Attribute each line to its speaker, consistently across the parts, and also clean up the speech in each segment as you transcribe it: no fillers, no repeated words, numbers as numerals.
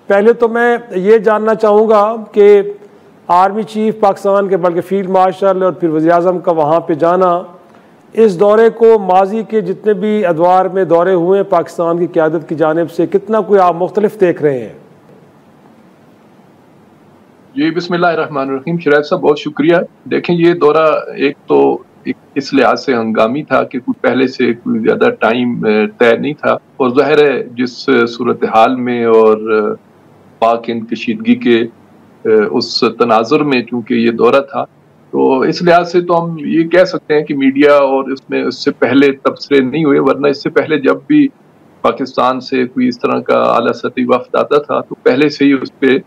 Speaker 1: پہلے تو میں یہ جاننا چاہوں گا کہ آرمی چیف پاکستان کے بلکہ فیلڈ مارشل اور پھر وزیر اعظم کا وہاں پہ جانا، اس دورے کو ماضی کے جتنے بھی ادوار میں دورے ہوئے پاکستان کی قیادت کی جانب سے کتنا کوئی آپ مختلف دیکھ رہے ہیں؟
Speaker 2: جی بسم اللہ الرحمن الرحیم. شرائط صاحب بہت شکریہ. دیکھیں یہ دورہ ایک تو اس لحاظ سے ہنگامی تھا کہ پہلے سے کوئی زیادہ ٹائم طے نہیں تھا، اور ظاہر ہے جس صورتحال میں اور پاک ہند کشیدگی کے اس تناظر میں چونکہ یہ دورہ تھا، تو اس لحاظ سے تو ہم یہ کہہ سکتے ہیں کہ میڈیا اور اس میں اس سے پہلے تبصرے نہیں ہوئے، ورنہ اس سے پہلے جب بھی پاکستان سے کوئی اس طرح کا اعلیٰ سطحی وفد آتا تھا تو پہلے سے ہی اس پہ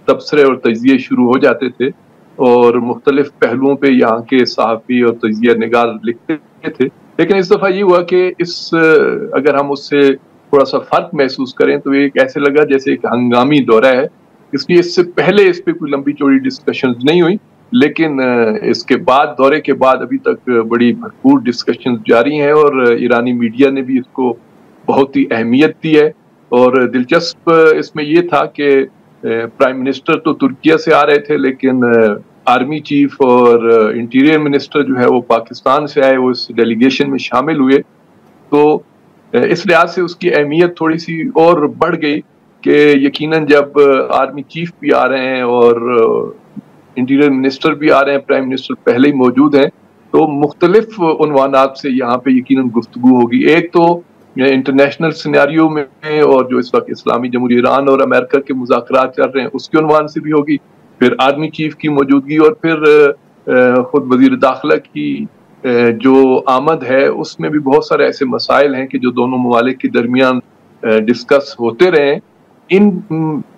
Speaker 2: تبصرے اور تجزیے شروع ہو جاتے تھے، اور مختلف پہلوؤں پہ یہاں کے صحافی اور تجزیہ نگار لکھتے تھے. لیکن اس دفعہ یہ ہوا کہ اگر ہم اس سے تھوڑا سا فرق محسوس کریں تو ایک ایسے لگا جیسے ایک ہنگامی دورہ ہے، اس لیے اس سے پہلے اس پہ کوئی لمبی چوڑی ڈسکشنز نہیں ہوئی، لیکن اس کے بعد دورے کے بعد ابھی تک بڑی بھرپور ڈسکشنز جاری ہیں، اور ایرانی میڈیا نے بھی اس کو بہت ہی اہمیت دی ہے. اور دلچسپ اس میں یہ تھا کہ پرائم منسٹر تو ترکیہ سے آ رہے تھے، لیکن آرمی چیف اور انٹیریئر منسٹر جو ہے وہ پاکستان سے آئے، وہ اس ڈیلیگیشن میں شامل ہوئے. تو اس لحاظ سے اس کی اہمیت تھوڑی سی اور بڑھ گئی کہ یقیناً جب آرمی چیف بھی آ رہے ہیں اور انٹیریئر منسٹر بھی آ رہے ہیں، پرائم منسٹر پہلے ہی موجود ہیں، تو مختلف عنوانات سے یہاں پہ یقیناً گفتگو ہوگی. ایک تو انٹرنیشنل سیناریو میں اور جو اس وقت اسلامی جمہوریہ ایران اور امریکہ کے مذاکرات چل رہے ہیں اس کے عنوان سے بھی ہوگی، پھر آرمی چیف کی موجودگی، اور پھر خود وزیر داخلہ کی جو آمد ہے اس میں بھی بہت سارے ایسے مسائل ہیں کہ جو دونوں ممالک کے درمیان ڈسکس ہوتے رہے.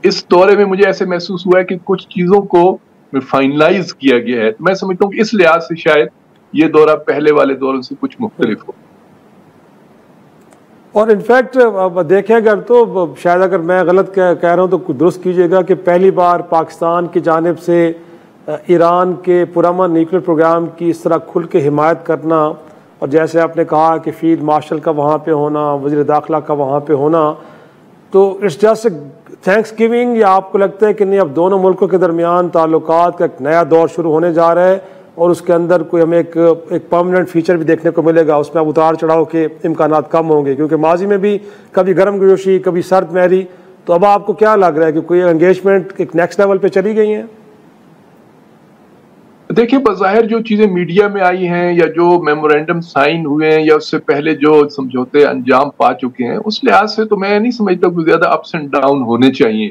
Speaker 2: اس دورے میں مجھے ایسے محسوس ہوا ہے کہ کچھ چیزوں کو فائنلائز کیا گیا ہے. میں سمجھتا ہوں کہ اس لحاظ سے شاید یہ دورہ پہلے والے دوروں سے کچھ مختلف ہو.
Speaker 1: اور انفیکٹ دیکھیں اگر تو شاید اگر میں غلط کہہ رہا ہوں تو درست کیجیے گا کہ پہلی بار پاکستان کی جانب سے ایران کے پرامن نیوکلیر پروگرام کی اس طرح کھل کے حمایت کرنا، اور جیسے آپ نے کہا کہ فیلڈ مارشل کا وہاں پہ ہونا، وزیر داخلہ کا وہاں پہ ہونا، تو اٹس جسٹ تھینکس گیونگ، یا آپ کو لگتا ہے کہ نہیں اب دونوں ملکوں کے درمیان تعلقات کا ایک نیا دور شروع ہونے جا رہا ہے اور اس کے اندر کوئی ہمیں ایک پرماننٹ فیچر بھی دیکھنے کو ملے گا، اس میں اب اتار چڑھاؤ کے امکانات کم ہوں گے؟ کیونکہ ماضی میں بھی کبھی گرم گوشی کبھی سرد مہری، تو اب آپ کو کیا لگ رہا ہے کہ کوئی انگیجمنٹ ایک نیکسٹ لیول پہ چلی گئی ہیں؟
Speaker 2: دیکھیں بظاہر جو چیزیں میڈیا میں آئی ہیں یا جو میمورینڈم سائن ہوئے ہیں یا اس سے پہلے جو سمجھوتے انجام پا چکے ہیں، اس لحاظ سے تو میں نہیں سمجھتا کوئی زیادہ اپس اینڈ ڈاؤن ہونے چاہیے.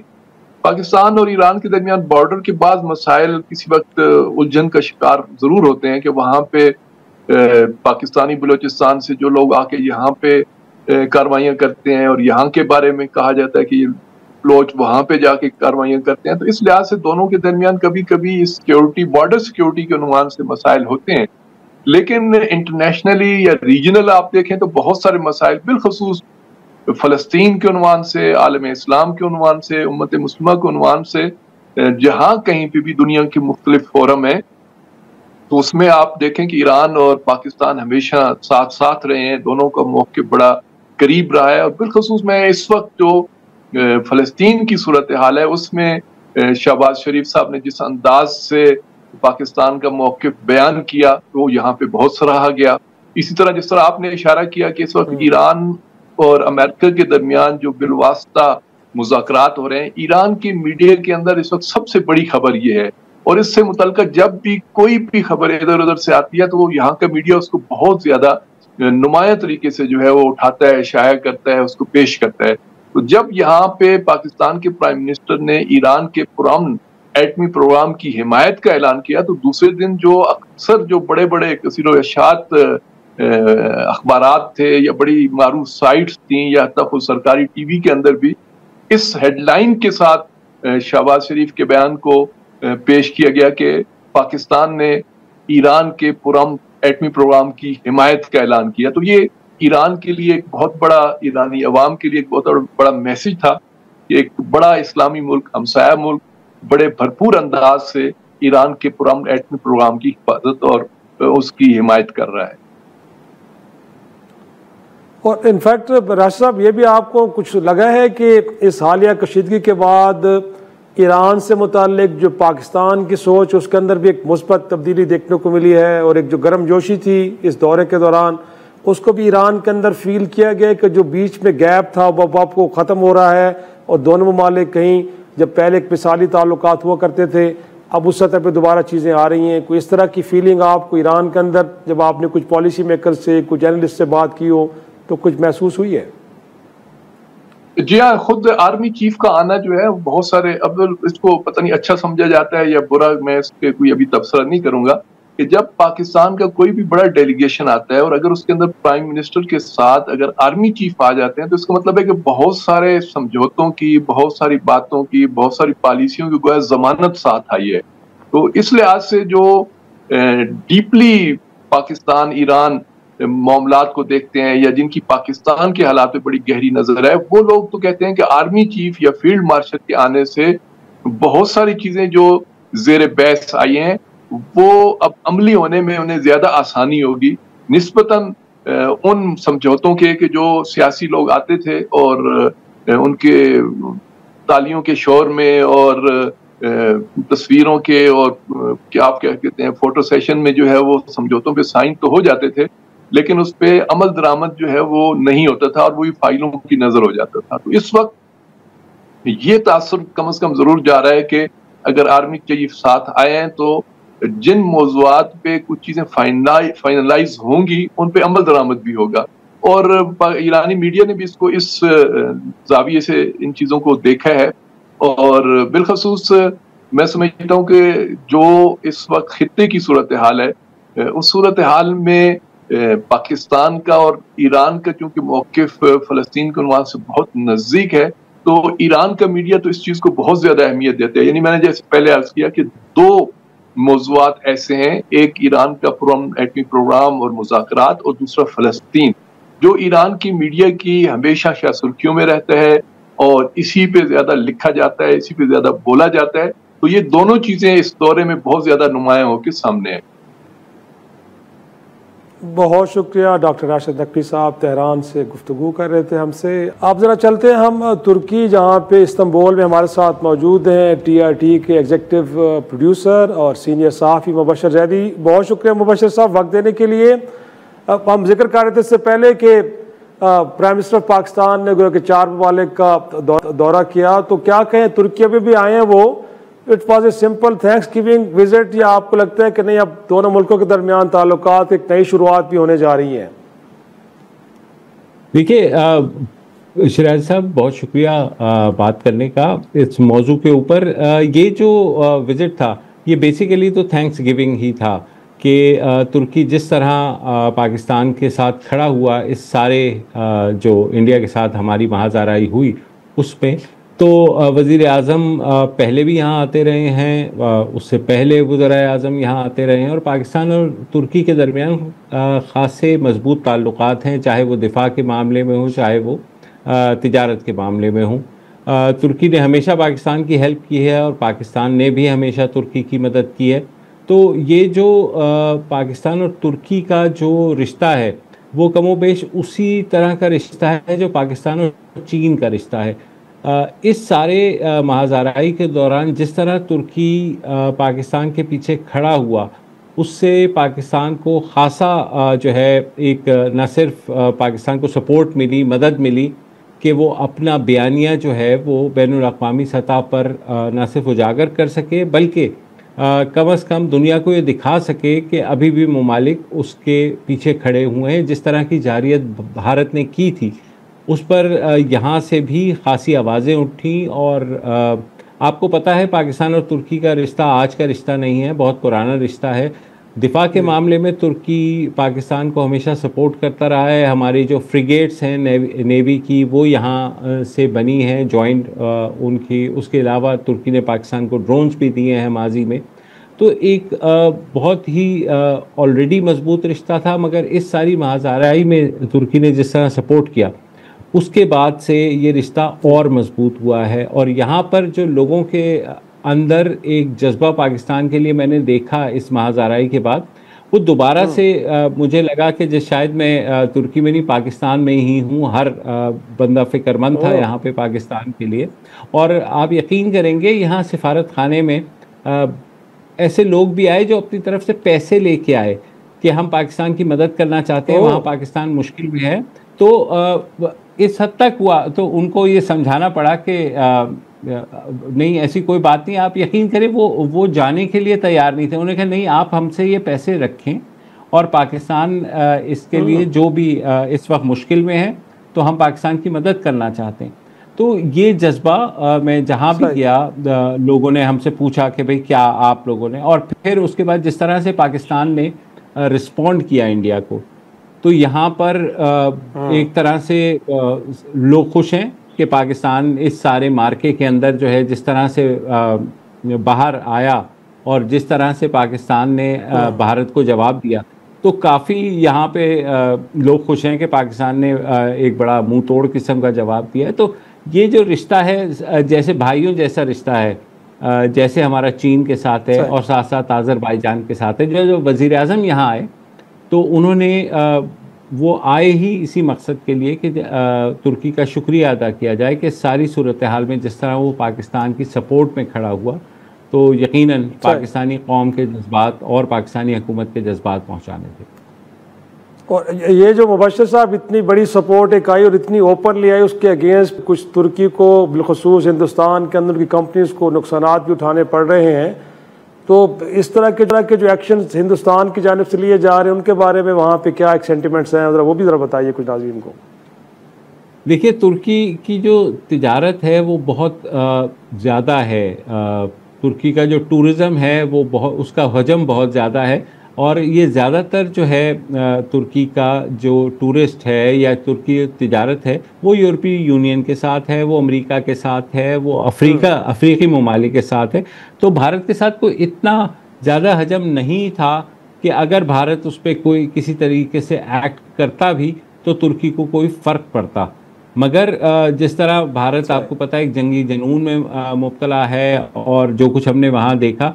Speaker 2: پاکستان اور ایران کے درمیان بارڈر کے بعض مسائل کسی وقت الجھن کا شکار ضرور ہوتے ہیں کہ وہاں پہ پاکستانی بلوچستان سے جو لوگ آ کے یہاں پہ کاروائیاں کرتے ہیں اور یہاں کے بارے میں کہا جاتا ہے کہ یہ بلوچ وہاں پہ جا کے کاروائیاں کرتے ہیں، تو اس لحاظ سے دونوں کے درمیان کبھی کبھی سیکیورٹی، بارڈر سیکیورٹی کے عنوان سے مسائل ہوتے ہیں. لیکن انٹرنیشنلی یا ریجنل آپ دیکھیں تو بہت سارے مسائل بالخصوص فلسطین کے عنوان سے، عالم اسلام کے عنوان سے، امت مسلمہ کے عنوان سے، جہاں کہیں پہ بھی دنیا کے مختلف فورم ہیں تو اس میں آپ دیکھیں کہ ایران اور پاکستان ہمیشہ ساتھ ساتھ رہے ہیں، دونوں کا موقف بڑا قریب رہا ہے. اور بالخصوص میں اس وقت جو فلسطین کی صورتحال ہے اس میں شہباز شریف صاحب نے جس انداز سے پاکستان کا موقف بیان کیا وہ یہاں پہ بہت سراہا گیا. اسی طرح جس طرح آپ نے اشارہ کیا کہ اس وقت ایران اور امریکہ کے درمیان جو بالواسطہ مذاکرات ہو رہے ہیں، ایران کی میڈیا کے اندر اس وقت سب سے بڑی خبر یہ ہے، اور اس سے متعلقہ جب بھی کوئی بھی خبر ادھر ادھر سے آتی ہے تو وہ یہاں کا میڈیا اس کو بہت زیادہ نمایاں طریقے سے جو ہے وہ اٹھاتا ہے، شائع کرتا ہے، اس کو پیش کرتا ہے. تو جب یہاں پہ پاکستان کے پرائم منسٹر نے ایران کے پرامن ایٹمی پروگرام کی حمایت کا اعلان کیا تو دوسرے دن جو اکثر جو بڑے بڑے کثیر و اشاعت اخبارات تھے یا بڑی معروف سائٹس تھیں یا تک سرکاری ٹی وی کے اندر بھی اس ہیڈ لائن کے ساتھ شہباز شریف کے بیان کو پیش کیا گیا کہ پاکستان نے ایران کے پرامن ایٹمی پروگرام کی حمایت کا اعلان کیا. تو یہ ایران کے لیے ایک بہت بڑا، ایرانی عوام کے لیے ایک بہت بڑا میسج تھا کہ ایک بڑا اسلامی ملک، ہمسایہ ملک بڑے بھرپور انداز سے ایران کے پرامن ایٹمی پروگرام کی حفاظت اور اس کی حمایت کر رہا ہے.
Speaker 1: اور انفیکٹ راشد صاحب یہ بھی آپ کو کچھ لگا ہے کہ اس حالیہ کشیدگی کے بعد ایران سے متعلق جو پاکستان کی سوچ اس کے اندر بھی ایک مثبت تبدیلی دیکھنے کو ملی ہے، اور ایک جو گرم جوشی تھی اس دورے کے دوران اس کو بھی ایران کے اندر فیل کیا گیا کہ جو بیچ میں گیپ تھا وہ آپ کو ختم ہو رہا ہے، اور دونوں ممالک کہیں جب پہلے ایک مثالی تعلقات ہوا کرتے تھے اب اس سطح پہ دوبارہ چیزیں آ رہی ہیں؟ کوئی اس طرح کی فیلنگ آپ کو ایران کے اندر جب آپ نے کچھ پالیسی میکر سے کچھ جرنلسٹ سے بات کی ہو تو کچھ محسوس ہوئی ہے؟
Speaker 2: جی ہاں، خود آرمی چیف کا آنا جو ہے بہت سارے، اب اس کو پتہ نہیں اچھا سمجھا جاتا ہے یا برا، میں اس پہ کوئی ابھی تبصرہ نہیں کروں گا، کہ جب پاکستان کا کوئی بھی بڑا ڈیلیگیشن آتا ہے اور اگر اس کے اندر پرائم منسٹر کے ساتھ اگر آرمی چیف آ جاتے ہیں تو اس کا مطلب ہے کہ بہت سارے سمجھوتوں کی، بہت ساری باتوں کی، بہت ساری پالیسیوں کی گویا ضمانت ساتھ آئی ہے۔ تو اس لحاظ سے جو ڈیپلی پاکستان ایران معاملات کو دیکھتے ہیں یا جن کی پاکستان کے حالات پہ بڑی گہری نظر ہے، وہ لوگ تو کہتے ہیں کہ آرمی چیف یا فیلڈ مارشل کے آنے سے بہت ساری چیزیں جو زیر بحث آئی ہیں وہ اب عملی ہونے میں انہیں زیادہ آسانی ہوگی نسبتاً ان سمجھوتوں کے کہ جو سیاسی لوگ آتے تھے اور ان کے تالیوں کے شور میں اور تصویروں کے اور کیا آپ کیا کہتے ہیں فوٹو سیشن میں جو ہے وہ سمجھوتوں پہ سائن تو ہو جاتے تھے، لیکن اس پہ عمل درآمد جو ہے وہ نہیں ہوتا تھا اور وہی فائلوں کی نظر ہو جاتا تھا۔ تو اس وقت یہ تاثر کم از کم ضرور جا رہا ہے کہ اگر آرمی چیف ساتھ آئے ہیں تو جن موضوعات پہ کچھ چیزیں فائنلائز ہوں گی ان پہ عمل درآمد بھی ہوگا، اور ایرانی میڈیا نے بھی اس کو اس زاویے سے ان چیزوں کو دیکھا ہے، اور بالخصوص میں سمجھتا ہوں کہ جو اس وقت خطے کی صورتحال ہے اس صورتحال میں پاکستان کا اور ایران کا چونکہ موقف فلسطین کے عنوان سے بہت نزدیک ہے، تو ایران کا میڈیا تو اس چیز کو بہت زیادہ اہمیت دیتا ہے۔ یعنی میں نے جیسے پہلے عرض کیا کہ دو موضوعات ایسے ہیں، ایک ایران کا پرامن ایٹمی پروگرام اور مذاکرات، اور دوسرا فلسطین، جو ایران کی میڈیا کی ہمیشہ شاہ سرخیوں میں رہتا ہے اور اسی پہ زیادہ لکھا جاتا ہے، اسی پہ زیادہ بولا جاتا ہے۔ تو یہ دونوں چیزیں اس دورے میں بہت زیادہ نمایاں ہو کے سامنے ہیں۔
Speaker 1: بہت شکریہ ڈاکٹر راشد نقوی صاحب، تہران سے گفتگو کر رہے تھے ہم سے۔ آپ ذرا چلتے ہیں ہم ترکی، جہاں پہ استنبول میں ہمارے ساتھ موجود ہیں TRT کے ایگزیکٹو پروڈیوسر اور سینئر صحافی مبشر زیدی۔ بہت شکریہ مبشر صاحب وقت دینے کے لیے۔ ہم ذکر کر رہے تھے اس سے پہلے کہ پرائم منسٹر آف پاکستان نے گویا کہ 4 ممالک کا دورہ کیا، تو کیا کہیں ترکیہ میں بھی آئے ہیں وہ؟ It was a simple thanks giving visit, یا آپ کو لگتا ہے کہ نہیں اب دونوں ملکوں کے درمیان تعلقات ایک نئی شروعات بھی ہونے جا رہی ہیں؟
Speaker 3: دیکھیے شراز صاحب، بہت شکریہ بات کرنے کا اس موضوع کے اوپر۔ یہ جو وزٹ تھا یہ بیسیکلی تو تھینکس گیونگ ہی تھا کہ ترکی جس طرح پاکستان کے ساتھ کھڑا ہوا اس سارے جو انڈیا کے ساتھ ہماری مہاجرائی ہوئی اس میں، تو وزیر اعظم پہلے بھی یہاں آتے رہے ہیں، اس سے پہلے وزرائے اعظم یہاں آتے رہے ہیں، اور پاکستان اور ترکی کے درمیان خاصے مضبوط تعلقات ہیں، چاہے وہ دفاع کے معاملے میں ہوں، چاہے وہ تجارت کے معاملے میں ہوں۔ ترکی نے ہمیشہ پاکستان کی ہیلپ کی ہے اور پاکستان نے بھی ہمیشہ ترکی کی مدد کی ہے۔ تو یہ جو پاکستان اور ترکی کا جو رشتہ ہے وہ کم و بیش اسی طرح کا رشتہ ہے جو پاکستان اور چین کا رشتہ ہے۔ اس سارے مہاجرائی کے دوران جس طرح ترکی پاکستان کے پیچھے کھڑا ہوا، اس سے پاکستان کو خاصا جو ہے ایک نہ صرف پاکستان کو سپورٹ ملی، مدد ملی کہ وہ اپنا بیانیہ جو ہے وہ بین الاقوامی سطح پر نہ صرف اجاگر کر سکے بلکہ کم از کم دنیا کو یہ دکھا سکے کہ ابھی بھی ممالک اس کے پیچھے کھڑے ہوئے ہیں۔ جس طرح کی جارحیت بھارت نے کی تھی اس پر یہاں سے بھی خاصی آوازیں اٹھیں، اور آپ کو پتہ ہے پاکستان اور ترکی کا رشتہ آج کا رشتہ نہیں ہے، بہت پرانا رشتہ ہے۔ دفاع کے معاملے میں ترکی پاکستان کو ہمیشہ سپورٹ کرتا رہا ہے۔ ہماری جو فریگیٹس ہیں نیوی کی وہ یہاں سے بنی ہیں جوائنٹ ان کی، اس کے علاوہ ترکی نے پاکستان کو ڈرونز بھی دیے ہیں ماضی میں۔ تو ایک بہت ہی آلریڈی مضبوط رشتہ تھا، مگر اس ساری مہاجرائی میں ترکی نے جس طرح سپورٹ کیا اس کے بعد سے یہ رشتہ اور مضبوط ہوا ہے۔ اور یہاں پر جو لوگوں کے اندر ایک جذبہ پاکستان کے لیے میں نے دیکھا اس مہاجرائی کے بعد، وہ دوبارہ سے مجھے لگا کہ شاید میں ترکی میں نہیں پاکستان میں ہی ہوں. ہر بندہ فکر مند تھا یہاں پہ پاکستان کے لیے. اور آپ یقین کریں گے یہاں سفارت خانے میں ایسے لوگ بھی آئے جو اپنی طرف سے پیسے لے کے آئے کہ ہم پاکستان کی مدد کرنا چاہتے ہیں, وہاں پاکستان مشکل میں ہے. تو اس حد تک ہوا تو ان کو یہ سمجھانا پڑا کہ نہیں ایسی کوئی بات نہیں. آپ یقین کریں وہ جانے کے لیے تیار نہیں تھے. انہوں نے کہا نہیں آپ ہم سے یہ پیسے رکھیں اور پاکستان اس کے لیے جو بھی اس وقت مشکل میں ہے تو ہم پاکستان کی مدد کرنا چاہتے ہیں. تو یہ جذبہ میں جہاں بھی گیا لوگوں نے ہم سے پوچھا کہ بھئی کیا آپ لوگوں نے, اور پھر اس کے بعد جس طرح سے پاکستان نے رسپونڈ کیا انڈیا کو, تو یہاں پر ایک طرح سے لوگ خوش ہیں کہ پاکستان اس سارے مارکے کے اندر جو ہے جس طرح سے باہر آیا اور جس طرح سے پاکستان نے بھارت کو جواب دیا, تو کافی یہاں پہ لوگ خوش ہیں کہ پاکستان نے ایک بڑا منہ توڑ قسم کا جواب دیا ہے. تو یہ جو رشتہ ہے جیسے بھائیوں جیسا رشتہ ہے, جیسے ہمارا چین کے ساتھ ہے اور ساتھ ساتھ آذربائیجان کے ساتھ ہے. جو وزیر اعظم یہاں آئے تو انہوں نے وہ آئے ہی اسی مقصد کے لیے کہ ترکی کا شکریہ ادا کیا جائے کہ ساری صورتحال میں جس طرح وہ پاکستان کی سپورٹ میں کھڑا ہوا, تو یقیناً پاکستانی قوم کے جذبات اور پاکستانی حکومت کے جذبات پہنچانے تھے.
Speaker 1: اور یہ جو مبشر صاحب اتنی بڑی سپورٹ ایک آئی اور اتنی اوپنلی آئی, اس کے اگینسٹ کچھ ترکی کو بالخصوص ہندوستان کے اندر کی کمپنیز کو نقصانات بھی اٹھانے پڑ رہے ہیں. تو اس طرح کے جو ایکشنز ہندوستان کی جانب سے لیے جا رہے ہیں ان کے بارے میں وہاں پہ کیا ایک سینٹیمنٹس ہیں, وہ بھی ذرا بتائیے کچھ ناظرین کو.
Speaker 3: دیکھیے ترکی کی جو تجارت ہے وہ بہت زیادہ ہے. ترکی کا جو ٹورزم ہے وہ اس کا حجم بہت زیادہ ہے, اور یہ زیادہ تر جو ہے ترکی کا جو ٹورسٹ ہے یا ترکی تجارت ہے وہ یورپی یونین کے ساتھ ہے, وہ امریکہ کے ساتھ ہے, وہ افریقی ممالک کے ساتھ ہے. تو بھارت کے ساتھ کوئی اتنا زیادہ حجم نہیں تھا کہ اگر بھارت اس پہ کوئی کسی طریقے سے ایکٹ کرتا بھی تو ترکی کو کوئی فرق پڑتا. مگر جس طرح بھارت آپ کو پتہ ہے ایک جنگی جنون میں مبتلا ہے, اور جو کچھ ہم نے وہاں دیکھا,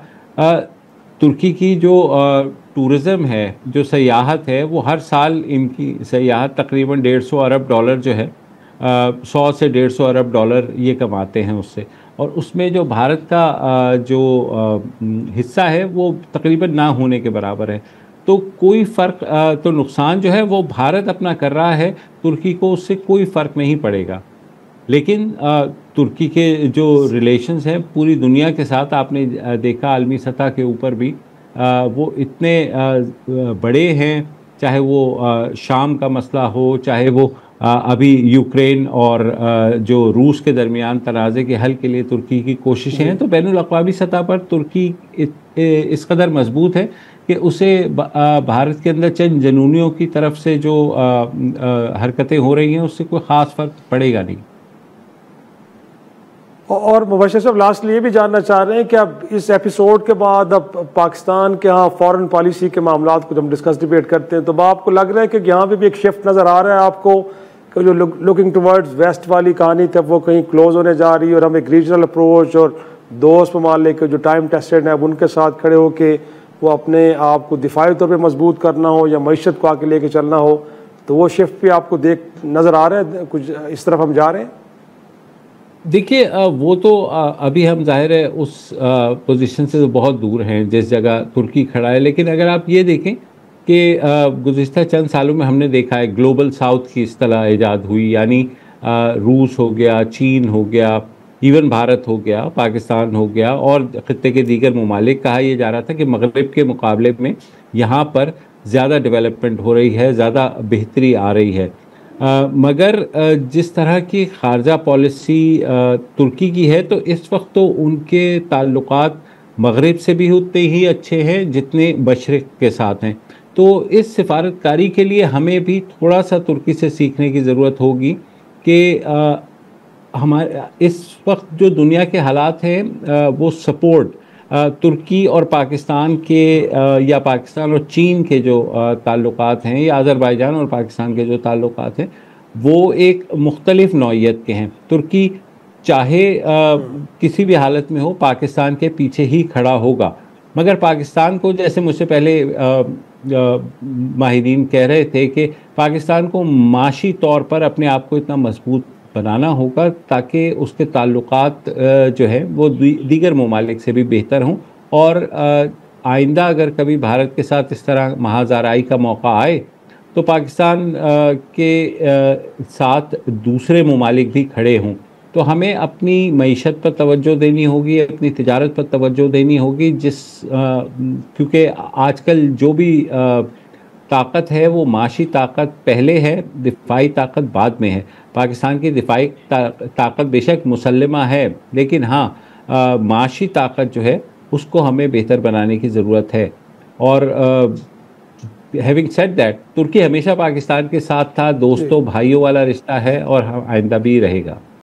Speaker 3: ترکی کی جو ٹورزم ہے, جو سیاحت ہے, وہ ہر سال ان کی سیاحت تقریباً $150 ارب جو ہے 100 سے $150 ارب یہ کماتے ہیں اس سے. اور اس میں جو بھارت کا جو حصہ ہے وہ تقریباً نہ ہونے کے برابر ہے. تو کوئی فرق تو نقصان جو ہے وہ بھارت اپنا کر رہا ہے, ترکی کو اس سے کوئی فرق نہیں پڑے گا. لیکن ترکی کے جو ریلیشنز ہیں پوری دنیا کے ساتھ آپ نے دیکھا عالمی سطح کے اوپر بھی وہ اتنے بڑے ہیں, چاہے وہ شام کا مسئلہ ہو, چاہے وہ ابھی یوکرین اور جو روس کے درمیان تنازع کے حل کے لیے ترکی کی کوششیں ہیں. تو بین الاقوامی سطح پر ترکی اس قدر مضبوط ہے کہ اسے بھارت کے اندر چند جنونیوں کی طرف سے جو حرکتیں ہو رہی ہیں اس سے کوئی خاص فرق پڑے گا نہیں.
Speaker 1: اور مبشر صاحب لاسٹلی یہ بھی جاننا چاہ رہے ہیں کہ اب اس ایپیسوڈ کے بعد اب پاکستان کے ہاں فارن پالیسی کے معاملات کو جب ڈسکس ڈیبیٹ کرتے ہیں تو آپ کو لگ رہا ہے کہ یہاں پہ بھی ایک شفٹ نظر آ رہا ہے آپ کو کہ جو لوکنگ ٹورڈز ویسٹ والی کہانی تھی وہ کہیں کلوز ہونے جا رہی ہے, اور ہم ایک ریجنل اپروچ اور دوست ممالک جو ٹائم ٹیسٹڈ ہیں اب ان کے ساتھ کھڑے ہو کے وہ اپنے آپ کو دفاعی طور پہ مضبوط کرنا ہو یا معیشت کو آگے لے کے چلنا ہو, تو وہ شفٹ بھی آپ کو نظر آ رہا ہے, کچھ اس طرف ہم جا رہے ہیں؟
Speaker 3: دیکھیے وہ تو ابھی ہم ظاہر ہے اس پوزیشن سے تو بہت دور ہیں جس جگہ ترکی کھڑا ہے. لیکن اگر آپ یہ دیکھیں کہ گزشتہ چند سالوں میں ہم نے دیکھا ہے گلوبل ساؤتھ کی اصطلاح ایجاد ہوئی, یعنی روس ہو گیا, چین ہو گیا, ایون بھارت ہو گیا, پاکستان ہو گیا, اور خطے کے دیگر ممالک. کہا یہ جا رہا تھا کہ مغرب کے مقابلے میں یہاں پر زیادہ ڈیولپمنٹ ہو رہی ہے, زیادہ بہتری آ رہی ہے. مگر جس طرح کی خارجہ پالیسی ترکی کی ہے تو اس وقت تو ان کے تعلقات مغرب سے بھی اتنے ہی اچھے ہیں جتنے مشرق کے ساتھ ہیں. تو اس سفارتکاری کے لیے ہمیں بھی تھوڑا سا ترکی سے سیکھنے کی ضرورت ہوگی کہ ہمارے اس وقت جو دنیا کے حالات ہیں وہ سپورٹ ترکی اور پاکستان کے یا پاکستان اور چین کے جو تعلقات ہیں یا آذربائیجان اور پاکستان کے جو تعلقات ہیں وہ ایک مختلف نوعیت کے ہیں. ترکی چاہے کسی بھی حالت میں ہو پاکستان کے پیچھے ہی کھڑا ہوگا, مگر پاکستان کو جیسے مجھ سے پہلے ماہرین کہہ رہے تھے کہ پاکستان کو معاشی طور پر اپنے آپ کو اتنا مضبوط بنانا ہوگا تاکہ اس کے تعلقات جو ہے وہ دیگر ممالک سے بھی بہتر ہوں، اور آئندہ اگر کبھی بھارت کے ساتھ اس طرح محاذ آرائی کا موقع آئے تو پاکستان کے ساتھ دوسرے ممالک بھی کھڑے ہوں، تو ہمیں اپنی معیشت پر توجہ دینی ہوگی، اپنی تجارت پر توجہ دینی ہوگی، کیونکہ آج کل جو بھی طاقت ہے وہ معاشی طاقت پہلے ہے، دفاعی طاقت بعد میں ہے۔ پاکستان کی دفاعی طاقت بے شک مسلمہ ہے، لیکن ہاں معاشی طاقت جو ہے اس کو ہمیں بہتر بنانے کی ضرورت ہے۔ اور ہیونگ سیڈ دیٹ، ترکی ہمیشہ پاکستان کے ساتھ تھا، دوستوں بھائیوں والا رشتہ ہے اور آئندہ بھی رہے گا۔